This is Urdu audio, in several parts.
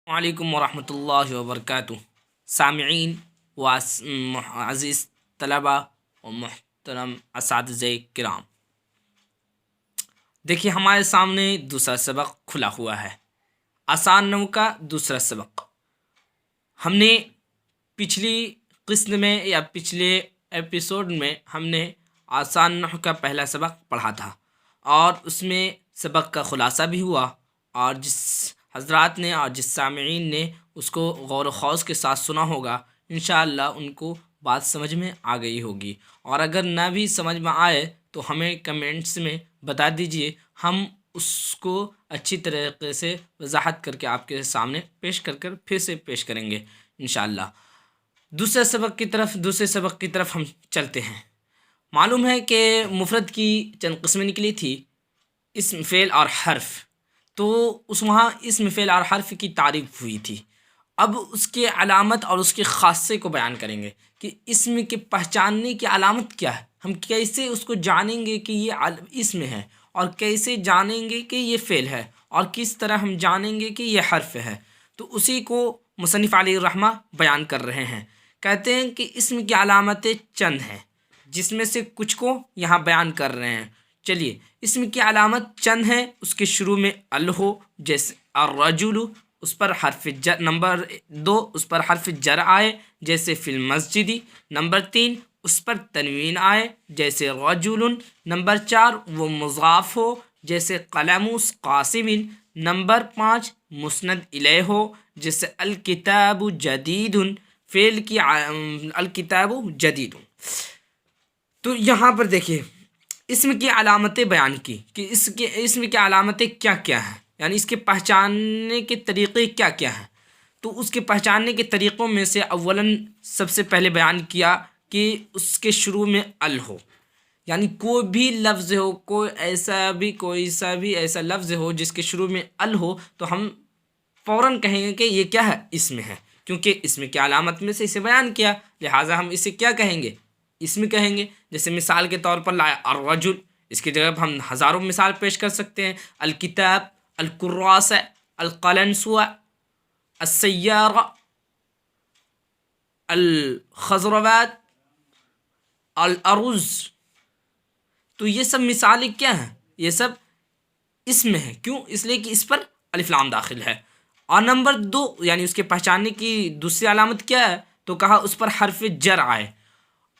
وعلیکم ورحمۃ اللہ وبرکاتہ۔ سامعین و عزیز طلبہ و محترم اساتذہ کرام، دیکھیے ہمارے سامنے دوسرا سبق کھلا ہوا ہے، آسان نحو کا دوسرا سبق۔ ہم نے پچھلی قسط میں یا پچھلے ایپیسوڈ میں ہم نے آسان نحو کا پہلا سبق پڑھا تھا، اور اس میں سبق کا خلاصہ بھی ہوا، اور جس حضرات نے اور جس سامعین نے اس کو غور و خوض کے ساتھ سنا ہوگا، انشاءاللہ ان کو بات سمجھ میں آ گئی ہوگی، اور اگر نہ بھی سمجھ میں آئے تو ہمیں کمنٹس میں بتا دیجئے، ہم اس کو اچھی طریقے سے وضاحت کر کے آپ کے سامنے پیش کر پھر سے پیش کریں گے انشاءاللہ۔ دوسرے سبق کی طرف ہم چلتے ہیں۔ معلوم ہے کہ مفرد کی چند قسمیں نکلی تھی، اسم، فعل اور حرف، تو وہاں اسم، فعل اور حرف کی تعریف ہوئی تھی۔ اب اس کے علامت اور اس کے خاصے کو بیان کریں گے کہ اسم کے پہچاننے کی علامت کیا ہے، ہم کیسے اس کو جانیں گے کہ یہ اسم ہے، اور کیسے جانیں گے کہ یہ فعل ہے، اور کس طرح ہم جانیں گے کہ یہ حرف ہے۔ تو اسی کو مصنف علیہ الرحمہ بیان کر رہے ہیں۔ کہتے ہیں کہ اسم کی علامتیں چند ہیں، جس میں سے کچھ کو یہاں بیان کر رہے ہیں۔ چلیے، اسم کی علامت چند ہیں۔ اس کے شروع میں ال ہو، جیسے الرجل، اس پر حرف جر، نمبر 2 اس پر حرف جر آئے جیسے فی المسجد، نمبر 3 اس پر تنوین آئے جیسے رجل، نمبر 4 وہ مضاف ہو جیسے قلم قاسم، نمبر 5 مسند الیہ ہو جیسے الکتاب جدید، فعل کی الکتاب جدید۔ تو یہاں پر دیکھیے اسم کی علامتیں بیان کی کہ اسم کی علامتیں کیا کیا ہیں، یعنی اس کے پہچاننے کے طریقے کیا کیا ہیں۔ تو اس کے پہچاننے کے طریقوں میں سے اولاً سب سے پہلے بیان کیا کہ اس کے شروع میں ال ہو، یعنی کوئی بھی لفظ ہو، کوئی سا بھی ایسا لفظ ہو جس کے شروع میں ال ہو، تو ہم فوراً کہیں گے کہ یہ کیا ہے، اسم ہے، کیونکہ اسم کی علامت میں سے اسے بیان کیا، لہٰذا ہم اسے کیا کہیں گے، اسم کہیں گے۔ جیسے مثال کے طور پر لایا الرجل، اس کی جگہ ہم ہزاروں مثال پیش کر سکتے ہیں۔ الکتاب، الکراسہ، القلنسوہ، السیارہ، الخضروات، الارز، تو یہ سب مثالیں کیا ہیں، یہ سب اسم ہیں۔ کیوں؟ اس لیے کہ اس پر الف لام داخل ہے۔ اور نمبر 2 یعنی اس کے پہچاننے کی دوسری علامت کیا ہے، تو کہا اس پر حرف جر آئے۔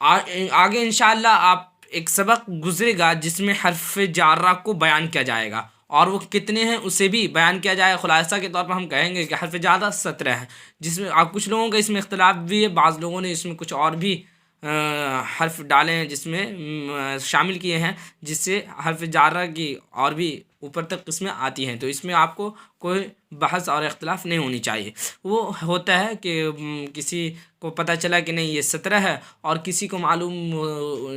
آگے انشاءاللہ آپ ایک سبق گزرے گا جس میں حرف جارہ کو بیان کیا جائے گا، اور وہ کتنے ہیں اسے بھی بیان کیا جائے گا۔ خلاصہ کے طور پر ہم کہیں گے کہ حرف جارہ 17 ہے، جس میں کچھ لوگوں کا اس میں اختلاف بھی ہے، بعض لوگوں نے اس میں کچھ اور بھی حرف ڈالے ہیں، جس میں شامل کیے ہیں، جس سے حرف جارہ کی اور بھی اوپر تک قسمیں آتی ہیں۔ تو اس میں آپ کو کوئی بحث اور اختلاف نہیں ہونی چاہیے۔ وہ ہوتا ہے کہ کسی کو پتہ چلا کہ نہیں یہ 17 ہے، اور کسی کو معلوم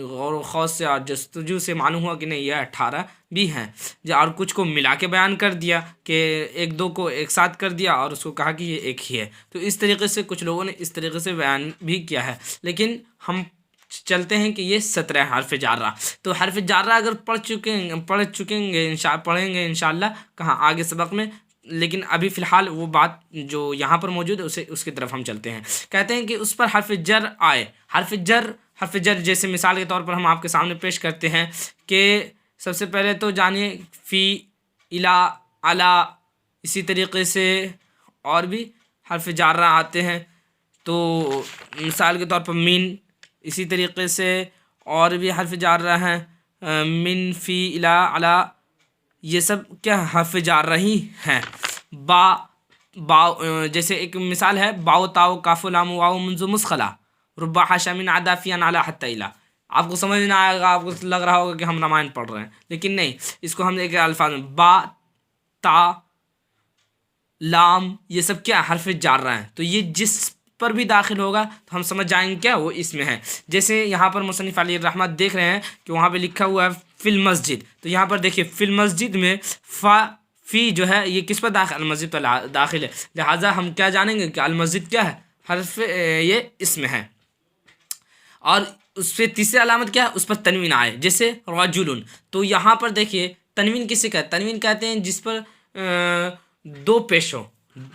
غور و خوض سے اور جستجو سے معلوم ہوا کہ نہیں یہ 18 بھی ہیں، اور کچھ کو ملا کے بیان کر دیا کہ ایک دو کو ایک ساتھ کر دیا اور اس کو کہا کہ یہ ایک ہی ہے۔ تو اس طریقے سے کچھ لوگوں نے اس طریقے سے بیان بھی کیا ہے، لیکن ہم چلتے ہیں کہ یہ 17 حرف جارہ۔ تو حرف جارہ اگر پڑھیں گے انشاءاللہ کہاں آگے سبق میں، لیکن ابھی فی الحال وہ بات جو یہاں پر موجود ہے اس کی طرف ہم چلتے ہیں۔ کہتے ہیں کہ اس پر حرف جر آئے۔ حرف جر جیسے مثال کے طور پر ہم آپ کے سامنے پیش کرتے ہیں کہ سب سے پہلے تو جانیے فی، الا، علا، اسی طریقے سے اور بھی حرف جارہ آتے ہیں۔ تو مثال کے طور پر من، اسی طریقے سے اور بھی حرف جارہ ہیں، من، فی، الا، علا، یہ سب کیا حرف جارہ ہی ہیں۔ با جیسے ایک مثال ہے باؤ تاؤ کاف لام واو منذ مسخلہ ربا حاشا من عدا فی ان علی حتی الا۔ آپ کو سمجھ نہ آئے گا، آپ کو لگ رہا ہوگا کہ ہم رامائن پڑھ رہے ہیں، لیکن نہیں، اس کو ہم ایک الفاظ میں با، تا، لام، یہ سب کیا حرف جارہ ہیں۔ تو یہ جس پر بھی داخل ہوگا تو ہم سمجھ جائیں گے کیا وہ اسم ہے۔ جیسے یہاں پر مصنف علیہ الرحمہ دیکھ رہے ہیں کہ وہاں پہ لکھا ہوا ہے فی المسجد، تو یہاں پر دیکھیے فی المسجد میں فی جو ہے یہ کس پر داخل، المسجد پر داخل ہے، لہٰذا ہم کیا جانیں گے کہ المسجد کیا ہے، حرف یہ اسم ہے۔ اور اس پہ تیسری علامت کیا ہے، اس پر تنوین آئے جیسے رجل، تو یہاں پر دیکھیے تنوین کسے کہتے ہیں، تنوین کہتے ہیں جس پر 2 پیش ہو،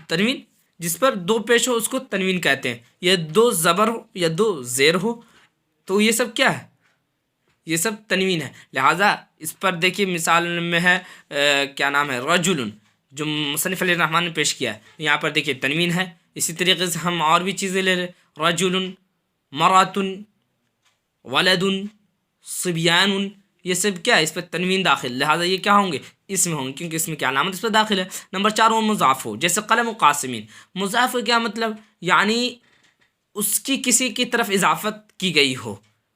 تنوین جس پر دو پیش ہو اس کو تنوین کہتے ہیں، یا دو زبر ہو یا دو زیر ہو، تو یہ سب کیا ہے؟ یہ سب تنوین ہے۔ لہٰذا اس پر دیکھیے مثال میں ہے کیا نام ہے، رجل، جو مصنف علیہ الرحمن نے پیش کیا ہے، یہاں پر دیکھیے تنوین ہے۔ اسی طریقے سے ہم اور بھی چیزیں لے لیں، رجل، مراتن، ولد، صبیان، یہ سب کیا ہے؟ اس پہ تنوین داخل، لہٰذا یہ کیا ہوں گے؟ اسم ہوں گے، کیونکہ اسم کی علامت اس پہ داخل ہے۔ نمبر 4 وہ مضاف ہو، جیسے قلم و قاسمین۔ مضاف کا کیا مطلب؟ یعنی اس کی کسی کی طرف اضافت کی گئی ہو،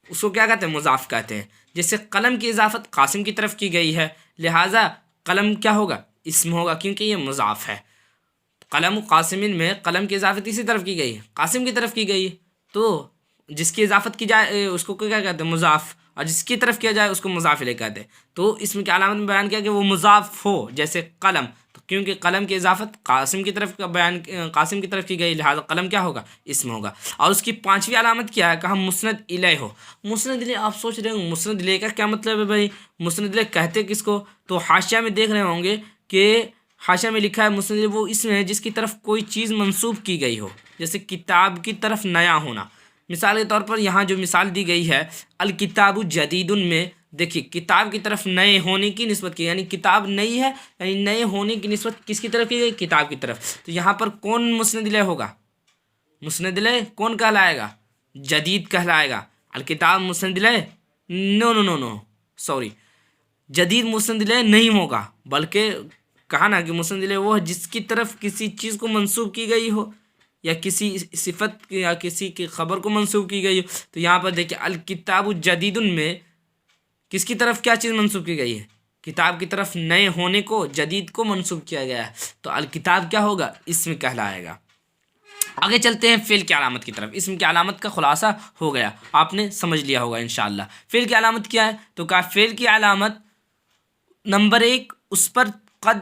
اس کو کیا کہتے ہیں؟ مضاف کہتے ہیں۔ جیسے قلم کی اضافت قاسم کی طرف کی گئی ہے، لہٰذا قلم کیا ہوگا؟ اسم ہوگا، کیونکہ یہ مضاف ہے۔ قلم و قاسمین میں قلم کی اضافت اسی طرف کی گئی ہے، قاسم کی طرف کی گئی ہے، تو جس کی اضافت کی جائے اس کو کیا کہتے ہیں؟ مضاف، اور جس کی طرف کیا جائے اس کو مضاف الیہ کہتے ہیں۔ تو اسم کی علامت میں بیان کیا کہ وہ مضاف ہو، جیسے قلم، تو کیونکہ قلم کی اضافت قاسم کی طرف قاسم کی طرف کی گئی، لہٰذا قلم کیا ہوگا؟ اسم ہوگا۔ اور اس کی 5ویں علامت کیا ہے؟ کہا مسند الیہ ہو۔ مسند الیہ، آپ سوچ رہے ہوں مسند الیہ کا کیا مطلب ہے بھائی؟ مسند الیہ کہتے کس کو؟ تو حاشیہ میں دیکھ رہے ہوں گے کہ حاشیہ میں لکھا ہے مسند الیہ وہ اسم ہے جس کی طرف کوئی چیز منسوب کی گئی ہو، جیسے کتاب کی طرف نیا ہونا۔ مثال کے طور پر یہاں جو مثال دی گئی ہے الکتاب جدید میں، دیکھیے کتاب کی طرف نئے ہونے کی نسبت کی، یعنی کتاب نئی ہے، یعنی نئے ہونے کی نسبت کس کی طرف کی گئی؟ کتاب کی طرف۔ تو یہاں پر کون مسند الیہ ہوگا؟ مسند الیہ کون کہلائے گا؟ جدید کہلائے گا۔ الکتاب مسند الیہ نو نو نو نو سوری، جدید مسند الیہ نہیں ہوگا، بلکہ کہا نا کہ مسند الیہ وہ ہے جس کی طرف کسی چیز کو منسوب کی گئی ہو، یا کسی صفت یا کسی کی خبر کو منسوب کی گئی ہو۔ تو یہاں پر دیکھیں الکتاب جدید میں کس کی طرف کیا چیز منسوب کی گئی ہے؟ کتاب کی طرف نئے ہونے کو، جدید کو منسوب کیا گیا ہے، تو الکتاب کیا ہوگا؟ اسم کہلائے گا۔ آگے چلتے ہیں فعل کی علامت کی طرف۔ اسم کی علامت کا خلاصہ ہو گیا، آپ نے سمجھ لیا ہوگا انشاءاللہ۔ فعل کی علامت کیا ہے؟ تو کہا فعل کی علامت نمبر 1 اس پر قد،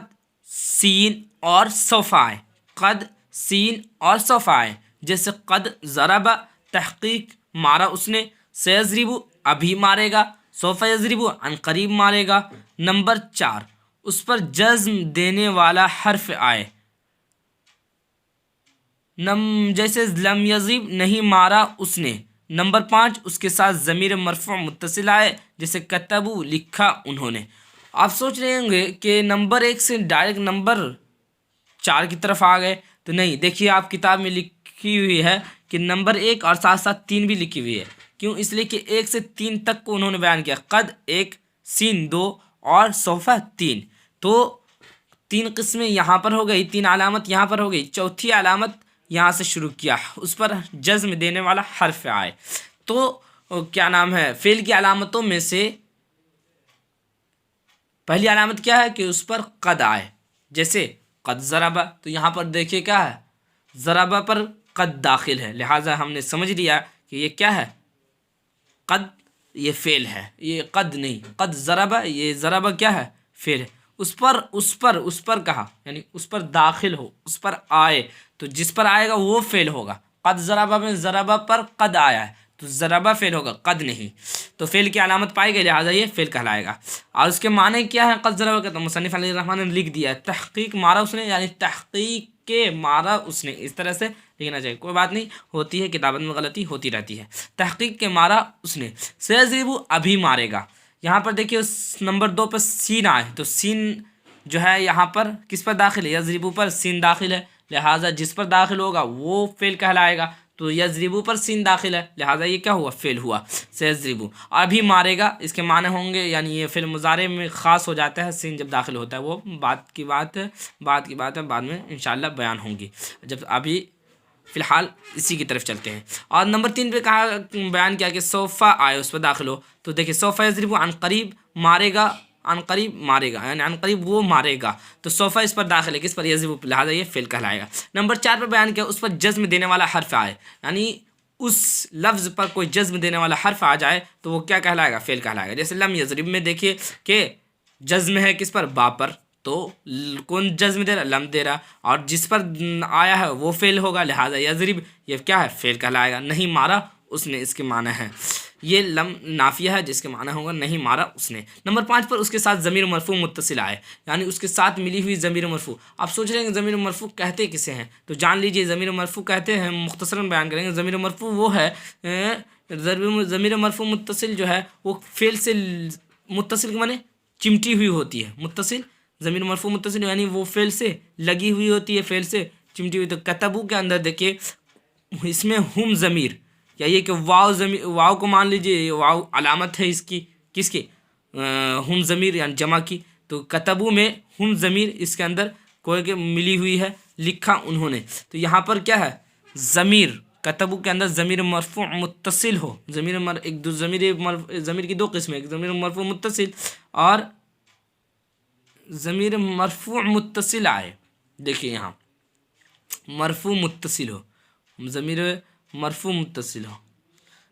سین اور سوف آئے، قد، سین اور سوف آئے، جیسے قد ضرب، تحقیق مارا اس نے، سیضرب ابھی مارے گا، سوف یضرب عن قریب مارے گا۔ نمبر 4 اس پر جزم دینے والا حرف آئے، جیسے لم یضرب نہیں مارا اس نے۔ نمبر 5 اس کے ساتھ ضمیر مرفوع متصل آئے، جیسے کتبو لکھا انہوں نے۔ آپ سوچ رہے ہوں گے کہ نمبر 1 سے ڈائریکٹ نمبر 4 کی طرف آ گئے، تو نہیں، دیکھیے آپ کتاب میں لکھی ہوئی ہے کہ نمبر 1 اور ساتھ ساتھ 3 بھی لکھی ہوئی ہے۔ کیوں؟ اس لیے کہ 1 سے 3 تک کو انہوں نے بیان کیا، قد 1، سین 2 اور سوف 3۔ تو 3 قسمیں یہاں پر ہو گئی، 3 علامت یہاں پر ہو گئی، چوتھی علامت یہاں سے شروع کیا، اس پر جزم دینے والا حرف آئے۔ تو کیا نام ہے، فعل کی علامتوں میں سے پہلی علامت کیا ہے کہ اس پر قد آئے، جیسے قد ضرب، تو یہاں پر دیکھیے کیا ہے، ضرب پر قد داخل ہے، لہٰذا ہم نے سمجھ لیا کہ یہ کیا ہے؟ قد، یہ فعل ہے، یہ قد نہیں، قد ضرب، یہ ضرب کیا ہے؟ فعل ہے۔ اس پر کہا، یعنی اس پر داخل ہو، اس پر آئے، تو جس پر آئے گا وہ فعل ہوگا۔ قد ضرب میں ضرب پر قد آیا ہے، تو ضرب فعل ہوگا، قد نہیں۔ تو فعل کی علامت پائی گئی، لہٰذا یہ فعل کہلائے گا۔ اور اس کے معنی کیا ہے قد ضرب کا؟ تو مصنف علیہ الرحمن نے لکھ دیا ہے تحقیق مارا اس نے، یعنی تحقیق کے مارا اس نے، اس طرح سے لکھنا چاہیے، کوئی بات نہیں، ہوتی ہے کتابت میں غلطی ہوتی رہتی ہے۔ تحقیق کے مارا اس نے، سیضرب ابھی مارے گا۔ یہاں پر دیکھیے نمبر 2 پر سین آئے، تو سین جو ہے یہاں پر کس پر داخل ہے؟ یضرب پر سین داخل ہے، لہٰذا جس پر داخل ہوگا وہ فعل کہلائے گا۔ تو یضرب پر سین داخل ہے، لہٰذا یہ کیا ہوا؟ فعل ہوا، سیضرب۔ ابھی مارے گا، اس کے معنی ہوں گے، یعنی یہ فعل مضارع میں خاص ہو جاتا ہے، سین جب داخل ہوتا ہے، وہ بات کی بات ہے، بعد میں انشاءاللہ بیان ہوں گی۔ جب ابھی فی الحال اسی کی طرف چلتے ہیں۔ اور نمبر 3 پہ کہا، بیان کیا کہ سوفا آئے، اس پہ داخل ہو، تو دیکھیں سوفا یضرب عن قریب مارے گا، عن قریب مارے گا، یعنی عن قریب وہ مارے گا، تو سوفا اس پر داخل ہے، کس پر؟ یضرب، لہٰذا یہ فعل کہلائے گا۔ نمبر 4 پر بیان کیا اس پر جزم دینے والا حرف آئے، یعنی اس لفظ پر کوئی جزم دینے والا حرف آ جائے تو وہ کیا کہلائے گا؟ فعل کہلائے گا۔ جیسے لم یضرب میں دیکھیے کہ جزم ہے کس پر؟ با پر، تو کون جزم دے رہا؟ لم دے رہا، اور جس پر آیا ہے وہ فعل ہوگا، لہٰذا یضرب یہ کیا ہے؟ فعل کہلائے گا۔ نہیں مارا اس نے، اس کے معنی ہے یہ لم نافیہ ہے جس کے معنی ہوگا نہیں مارا اس نے۔ نمبر 5 پر اس کے ساتھ ضمیر مرفوع متصل آئے، یعنی اس کے ساتھ ملی ہوئی ضمیر مرفوع۔ آپ سوچ رہے ہیں کہ ضمیر مرفوع کہتے کسے ہیں، تو جان لیجئے ضمیر مرفوع کہتے ہیں، مختصراً بیان کریں گے۔ ضمیر مرفوع وہ ہے، ضمیر مرفوع متصل جو ہے وہ فعل سے متصل کے معنی چمٹی ہوئی ہوتی ہے، متصل ضمیر مرفوع متصل یعنی وہ فعل سے لگی ہوئی ہوتی ہے، فعل سے چمٹی ہوئی۔ تو کتبو کے اندر دیکھیے اس میں ہم ضمیر، یا یہ کہ واو کو مان لیجئے واو علامت ہے اس کی، کس کی؟ ہم ضمیر یعنی جمع کی۔ تو کتبو میں ہم ضمیر اس کے اندر کوئی کہ ملی ہوئی ہے، لکھا انہوں نے۔ تو یہاں پر کیا ہے؟ ضمیر کتبو کے اندر ضمیر مرفوع متصل ہو، ضمیر کی دو قسمیں، ایک ضمیر مرفوع متصل اور ضمیر مرفوع متصل آئے۔ دیکھیے یہاں مرفوع متصل ہو، ضمیر مرفوع متصل ہو،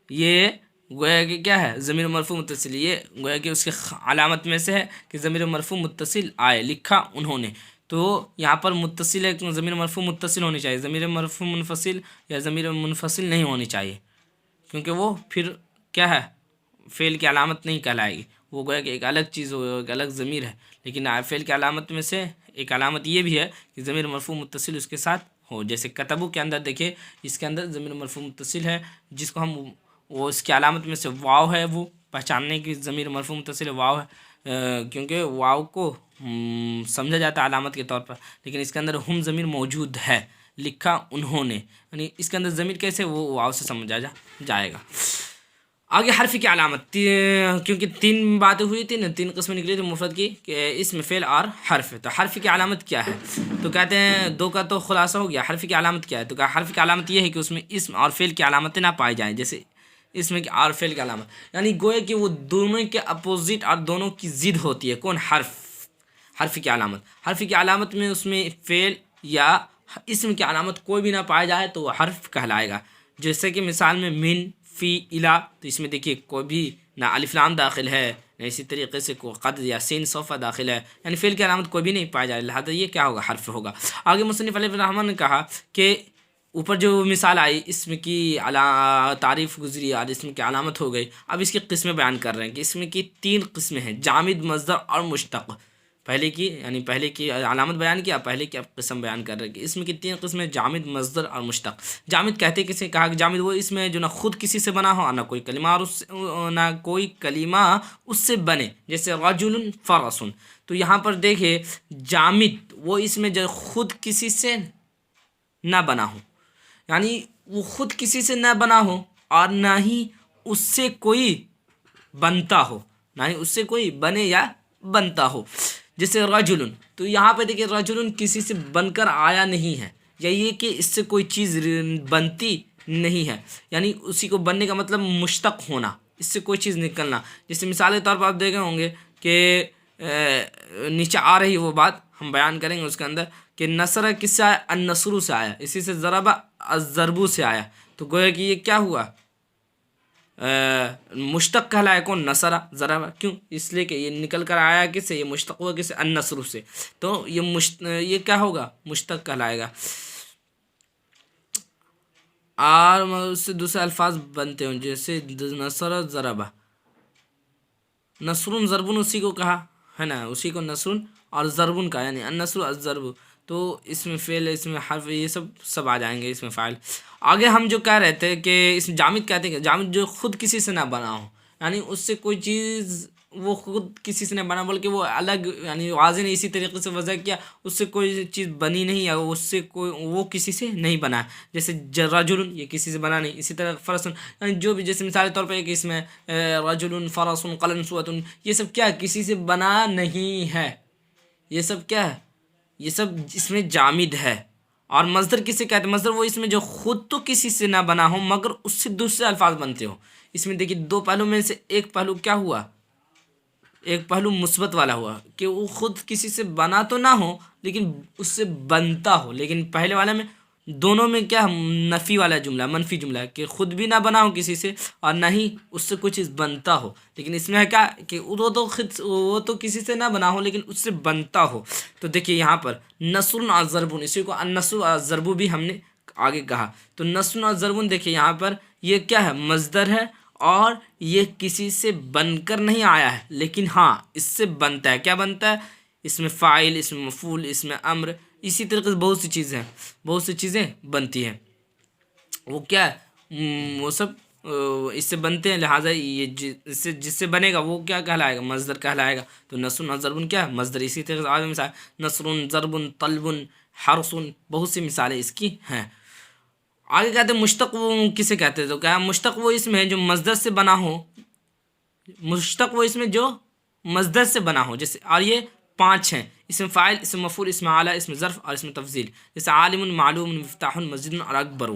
یہ گویا کہ کیا ہے؟ ضمیر مرفوع متصل، یہ گویا کہ اس کے علامت میں سے ہے کہ ضمیر مرفوع متصل آئے، لکھا انہوں نے۔ تو یہاں پر متصل ہے، ضمیر مرفوع متصل ہونی چاہیے، ضمیر مرفوع منفصل یا ضمیر منفصل نہیں ہونی چاہیے، کیونکہ وہ پھر کیا ہے؟ فعل کی علامت نہیں کہلائے گی، وہ گویا کہ ایک الگ چیز ہو، ایک الگ ضمیر ہے۔ لیکن فعل کی علامت میں سے ایک علامت یہ بھی ہے کہ ضمیر مرفوع متصل اس کے ساتھ ہو، جیسے کتبو کے اندر دیکھیے اس کے اندر ضمیر مرفوع متصل ہے، جس کو ہم وہ اس کی علامت میں سے واو ہے، وہ پہچاننے کی ضمیر مرفوع متصل واو ہے، کیونکہ واو کو سمجھا جاتا ہے علامت کے طور پر، لیکن اس کے اندر ہم ضمیر موجود ہے، لکھا انہوں نے، یعنی اس کے اندر ضمیر کیسے؟ وہ واو سے سمجھا جائے گا۔ آگے حرف کی علامت، کیونکہ 3 باتیں ہوئی تھی نا، 3 قسمیں نکلی تھی مفرد کی، کہ اسم فعل اور حرف۔ تو حرف کی علامت کیا ہے؟ تو کہتے ہیں 2 کا تو خلاصہ ہو گیا، حرف کی علامت کیا ہے؟ تو حرف کی علامت یہ ہے کہ اس میں اسم اور فعل کی علامتیں نہ پائی جائیں، جیسے اسم کی اور فعل کی علامت، یعنی گویا کہ وہ دونوں کے اپوزٹ اور دونوں کی ضد ہوتی ہے۔ کون؟ حرف کی علامت۔ حرف کی علامت میں اس میں فعل یا اسم کی علامت کوئی بھی نہ پایا جائے تو وہ حرف کہلائے گا، جیسے کہ مثال میں من، فی، الا، تو اس میں دیکھیے کوئی بھی نہ الف لام داخل ہے، نہ اسی طریقے سے کوئی قد یا سین سوفا داخل ہے، یعنی فعل کی علامت کوئی بھی نہیں پایا جائے، لہٰذا یہ کیا ہوگا؟ حرف ہوگا۔ آگے مصنف علیہ الرحمٰن نے کہا کہ اوپر جو مثال آئی اسم کی تعریف گزری اور اسم کی علامت ہو گئی، اب اس کی قسمیں بیان کر رہے ہیں کہ اسم کی 3 قسمیں ہیں، جامد، مصدر اور مشتق۔ پہلے کی علامت بیان کیا، پہلے کی اب قسم بیان کر رہے ہیں کہ اسم کی 3 قسمیں، جامد، مصدر اور مشتق۔ جامد کہتے کسے؟ کہا کہ جامد وہ اسم ہے جو نہ خود کسی سے بنا ہو اور نہ کوئی کلمہ اس سے بنے، جیسے رجل فرس۔ تو یہاں پر دیکھیں جامد وہ اسم ہے جو خود کسی سے نہ بنا ہو، یعنی وہ خود کسی سے نہ بنا ہو اور نہ ہی اس سے کوئی بنتا ہو، نہ ہی اس سے کوئی بنے یا بنتا ہو، جیسے رجل۔ تو یہاں پہ دیکھیں رجل کسی سے بن کر آیا نہیں ہے، یا یہ کہ اس سے کوئی چیز بنتی نہیں ہے، یعنی اسی کو بننے کا مطلب مشتق ہونا، اس سے کوئی چیز نکلنا۔ جیسے مثال کے طور پر آپ دیکھے ہوں گے کہ نیچے آ رہی وہ بات ہم بیان کریں گے اس کے اندر کہ نصر کس سے آیا؟ النصر سے آیا، اسی سے ضرب الضرب سے آیا، تو گویا کہ یہ کیا ہوا؟ مشتق کہلایا کون؟ نصر، ضرب۔ کیوں؟ اس لیے کہ یہ نکل کر آیا کس سے؟ یہ مشتق ہوا کس سے؟ النصر سے، تو یہ کیا ہوگا؟ مشتق کہلائے گا، اور اس سے دوسرے الفاظ بنتے ہوں، جیسے نصر، ضرب، نصر ضرب اسی کو کہا ہے نا، اسی کو نصر اور ضرب کا، یعنی النصر الضرب۔ تو اس میں فعل، اس میں حرف، یہ سب آ جائیں گے اس میں فاعل۔ آگے ہم جو کہہ رہے تھے کہ اس میں جامد کہتے ہیں کہ جامد جو خود کسی سے نہ بنا ہو، یعنی اس سے کوئی چیز وہ خود کسی سے نہ بنا بلکہ وہ الگ، یعنی واضح نے اسی طریقے سے وضع کیا، اس سے کوئی چیز بنی نہیں ہے، اس سے کوئی وہ کسی سے نہیں بنا ہے، جیسے رجل یہ کسی سے بنا نہیں، اسی طرح فرس، یعنی جو بھی، جیسے مثال کے طور پر ایک اس میں رجل فرس قلنسوۃ، یہ سب کیا کسی سے بنا نہیں ہے، یہ سب کیا ہے؟ یہ سب اس میں جامد ہے۔ اور مصدر کسے کہتے ہیں؟ مصدر وہ اس میں جو خود تو کسی سے نہ بنا ہو مگر اس سے دوسرے الفاظ بنتے ہو۔ اس میں دیکھیے 2 پہلو میں سے ایک پہلو کیا ہوا؟ ایک پہلو مثبت والا ہوا کہ وہ خود کسی سے بنا تو نہ ہو لیکن اس سے بنتا ہو، لیکن پہلے والے میں دونوں میں کیا نفی والا جملہ، منفی جملہ ہے کہ خود بھی نہ بنا ہو کسی سے اور نہ ہی اس سے کوئی چیز بنتا ہو، لیکن اس میں ہے کیا کہ وہ تو کسی سے نہ بنا ہو لیکن اس سے بنتا ہو۔ تو دیکھیے یہاں پر نصر اور ضرب، اسی کو النصر اور ضرب بھی ہم نے آگے کہا، تو نصر اور ضرب دیکھیے یہاں پر یہ کیا ہے؟ مصدر ہے، اور یہ کسی سے بن کر نہیں آیا ہے، لیکن ہاں اس سے بنتا ہے۔ کیا بنتا ہے؟ اس میں فاعل، اس میں مفعول، اس میں امر، اسی طریقے سے بہت سی چیزیں ہیں، بہت سی چیزیں بنتی ہیں۔ وہ کیا ہے؟ وہ سب اس سے بنتے ہیں، لہٰذا یہ جس سے بنے گا وہ کیا کہلائے گا؟ مصدر کہلائے گا۔ تو نصر و ضرب کیا ہے؟ مصدر۔ اسی طریقے سے آگے مثال نصر، ضرب، طلب، حرس، بہت سی مثالیں اس کی ہیں۔ آگے کہتے ہیں مشتق وہ کسے کہتے ہیں؟ تو کیا مشتق وہ اسم ہے جو مصدر سے بنا ہو، مشتق وہ اسم ہے جو مصدر سے بنا ہو، جیسے، اور یہ 5 ہیں: اسم فاعل، اسم مفعول، اسم اعلیٰ، اسم ظرف اور اسم تفضیل، جیسے عالم، معلوم، مفتاح، مسجد اور اکبر۔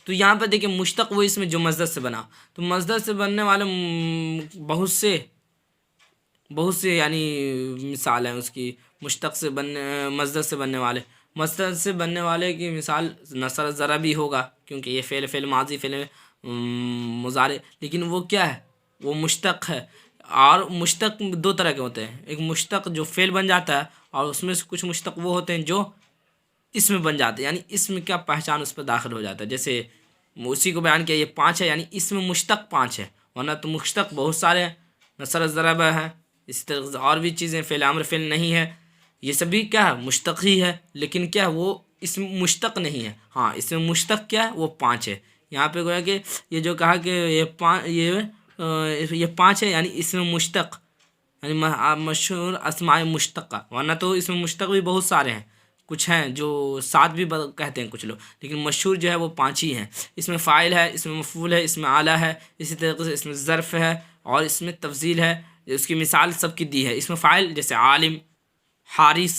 تو یہاں پہ دیکھیں مشتق وہ اسم ہے جو مصدر سے بنا۔ تو مصدر سے بننے والے بہت سے یعنی مثال ہیں اس کی، مشتق سے مصدر سے بننے والے۔ مصدر سے بننے والے کی مثال نصر ضربی ہوگا، کیونکہ یہ فعل ماضی، فعل مضارع، لیکن وہ کیا ہے؟ وہ مشتق ہے۔ اور مشتق 2 طرح کے ہوتے ہیں: ایک مشتق جو فعل بن جاتا ہے، اور اس میں سے کچھ مشتق وہ ہوتے ہیں جو اسم بن جاتے ہیں، یعنی اسم کیا پہچان اس پہ داخل ہو جاتا ہے۔ جیسے اسی کو بیان کیا، یہ 5 ہے، یعنی اسم مشتق 5 ہے، ورنہ تو مشتق بہت سارے ہیں۔ نصر ضرب ہے، اسی طرح سے اور بھی چیزیں، فعل امر، فعل نہیں ہے، یہ سب بھی کیا ہے؟ مشتق ہی ہے، لیکن کیا وہ اسم مشتق نہیں ہے۔ ہاں اسم مشتق کیا ہے؟ وہ 5 ہے۔ یہاں پہ گویا کہ یہ جو کہا کہ یہ 5 ہے، یعنی اسم مشتق، یعنی مشہور اسماء مشتقہ، ورنہ تو اسم مشتق بھی بہت سارے ہیں، کچھ ہیں جو 7 بھی کہتے ہیں کچھ لوگ، لیکن مشہور جو ہے وہ 5 ہی ہیں۔ اس میں فاعل ہے، اس میں مفعول ہے، اس میں اعلیٰ ہے، اسی طریقے سے اس میں ظرف ہے، اور اس میں تفضیل ہے۔ اس کی مثال سب کی دی ہے۔ اس میں فاعل جیسے عالم، حارث،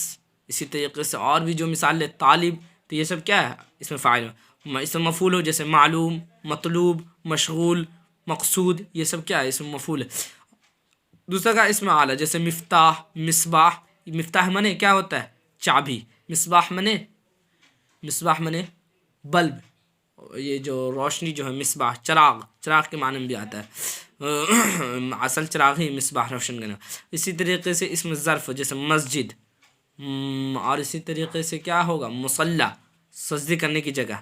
اسی طریقے سے اور بھی جو مثال ہے طالب، تو یہ سب کیا ہے؟ اس میں فاعل ہے۔ اس میں مفعول ہو جیسے معلوم، مطلوب، مشغول، مقصود، یہ سب کیا ہے؟ اس میں مفعول ہے۔ دوسرا کا اس میں اعلیٰ جیسے مفتاح، مصباح۔ مفتاح منے کیا ہوتا ہے؟ چابی۔ مصباح منے بلب، یہ جو روشنی جو ہے، مصباح چراغ کے معنی میں بھی آتا ہے، اصل چراغ ہی مصباح روشن کرنا۔ اسی طریقے سے اس میں ظرف جیسے مسجد، اور اسی طریقے سے کیا ہوگا؟ مصلی، سجدے کرنے کی جگہ۔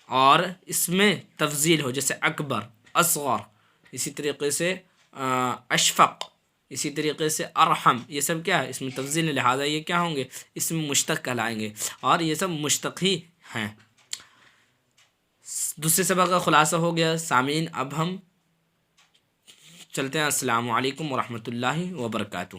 اور اس میں تفضیل ہو جیسے اکبر، اصغر، اسی طریقے سے اشفق، اسی طریقے سے ارحم، یہ سب کیا ہے؟ اس میں تفضیل ہے، لہٰذا یہ کیا ہوں گے؟ اس میں مشتق کہلائیں گے، اور یہ سب مشتق ہی ہیں۔ دوسرے سبق کا خلاصہ ہو گیا سامعین۔ اب ہم چلتے ہیں۔ السلام علیکم ورحمۃ اللہ وبرکاتہ۔